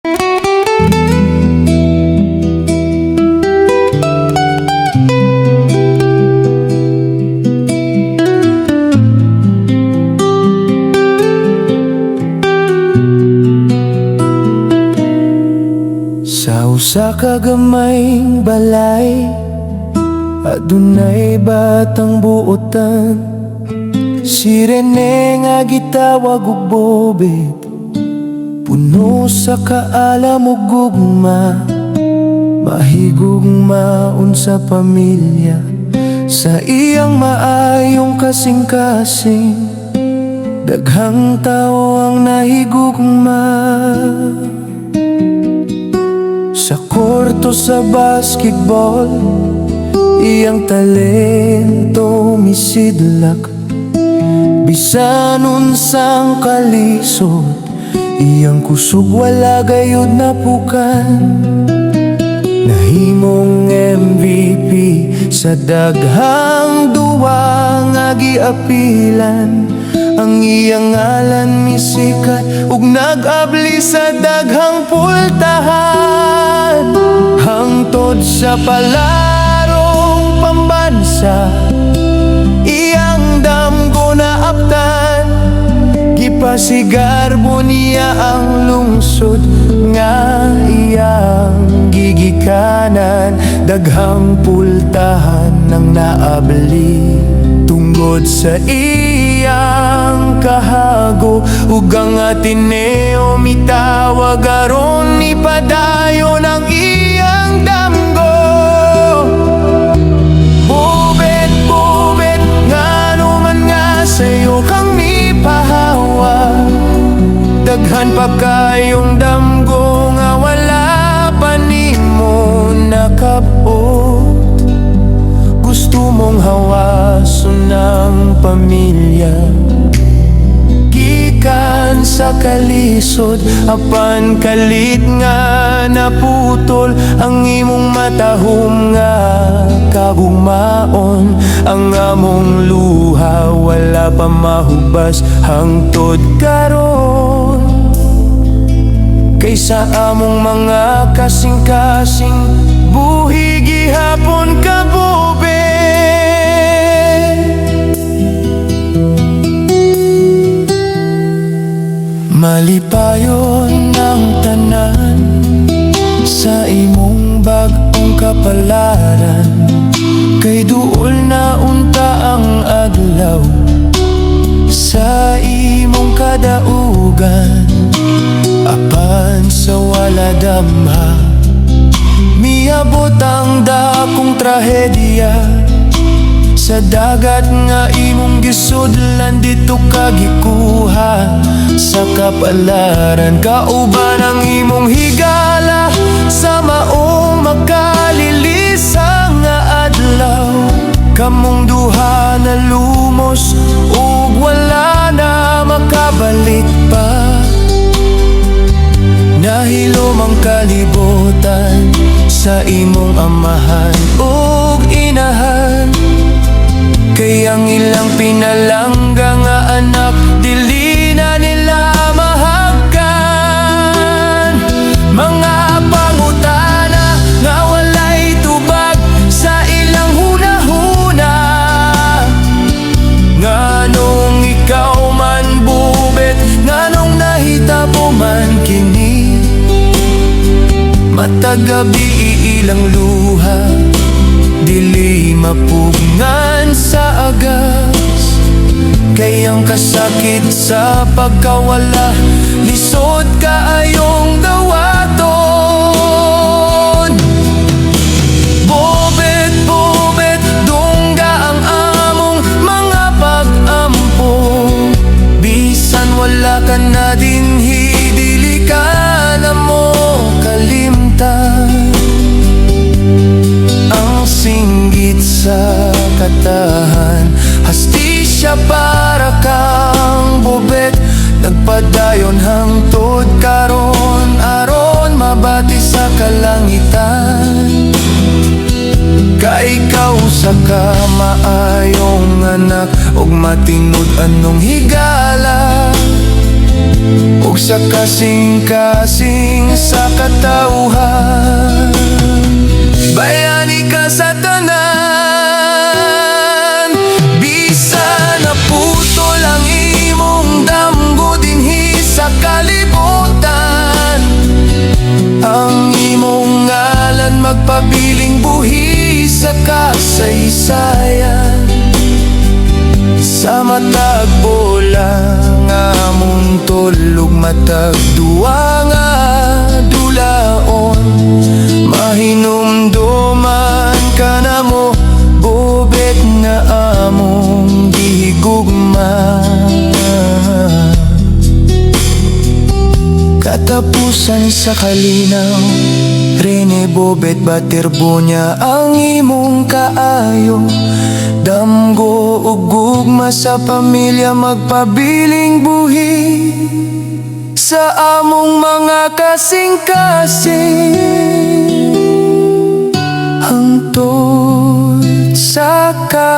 Sa usa ka gamayng balay, adunay batang buotan. Si Rene nga gitawag og Bobet, puno sa kaalam ug gugma, mahigugmaon sa pamilya. Sa iyang maayong kasing-kasing, daghang tao ang nahigugma. Sa korto sa basketball, iyang talento misidlak. Bisan unsang kalisod, iyang kusog wala gayud napukan. Nahimong MVP sa daghang duwa nga giapilan. Ang iyang ngalan misikat ug nag-abli sa daghang pultahan. Hangtod sa palarong pambansa, iyang damgo na aptan. Gipasigarbo niya ang lungsod nga iyang gigikanan. Daghang pultahan ang naabli tungod sa iyang kahago. Ug ang Ateneo mitawag aron ni padayon ang iyang damgo. Bobet, Bobet, ngano man nga sayo kang mipahawa. Daghan pa kayong damgo nga wala pa nimo nakabot. Gusto mong hawason ng pamilya, gikan sa kalisod. Apan kalit nga naputol ang imong matahom nga kabugmaon. Ang among luha wala pa mahubas hangtod karon. Kaysa among mga kasing-kasing buhi gihapon ka Bobet. Malipayon ang tanan sa imong bag-ong kapalaran. Kay duol na unta ang adlaw sa imong kadaugan. Apan sa wala damha, miabot ang dakong trahedya. Sa dagat nga imong gisudlan, dito ka gikuha sa kapalaran. Kauban ang imong higala sa maong makalilisang nga adlaw. Kamong duha na lumos ug wala na makabalik pa. Nahilom ang kalibutan sa imong amahan ug inahan. Kay ang ilang pinalangga nga anak, dili na nila mahagkan. Mga pangutana nga walay tubag sa ilang hunahuna. Nganong ikaw man Bobet, nganong nahitabo man kini. Matag gabi ilang luha, dili mapugngan sa agas. Kay ang kasakit sa pagkawala, lisod kaayong dawaton. Bobet, Bobet, dungga ang among mga pag-ampo. Bisan wala ka na dinhi, dili ka na mo kalimtan. Ang singgit sa katahan, hastisya para kang Bobet. Nagpadayon hangtod karon, aron mabati sa kalangitan. Kaikaw sa kamaayong anak, ug matinud anong higala. Ug sa kasing-kasing sa matag duwa nga dulaon. Mahinumduman ka na mo, bobet nga among gihigugma. Katapusan sa kalinaw, Rene Bobet Baterbo niya ang imong kaayo. Damgo ug gugma sa pamilya, magpabiling buhi sa among mga kasing-kasing hangtod sa ka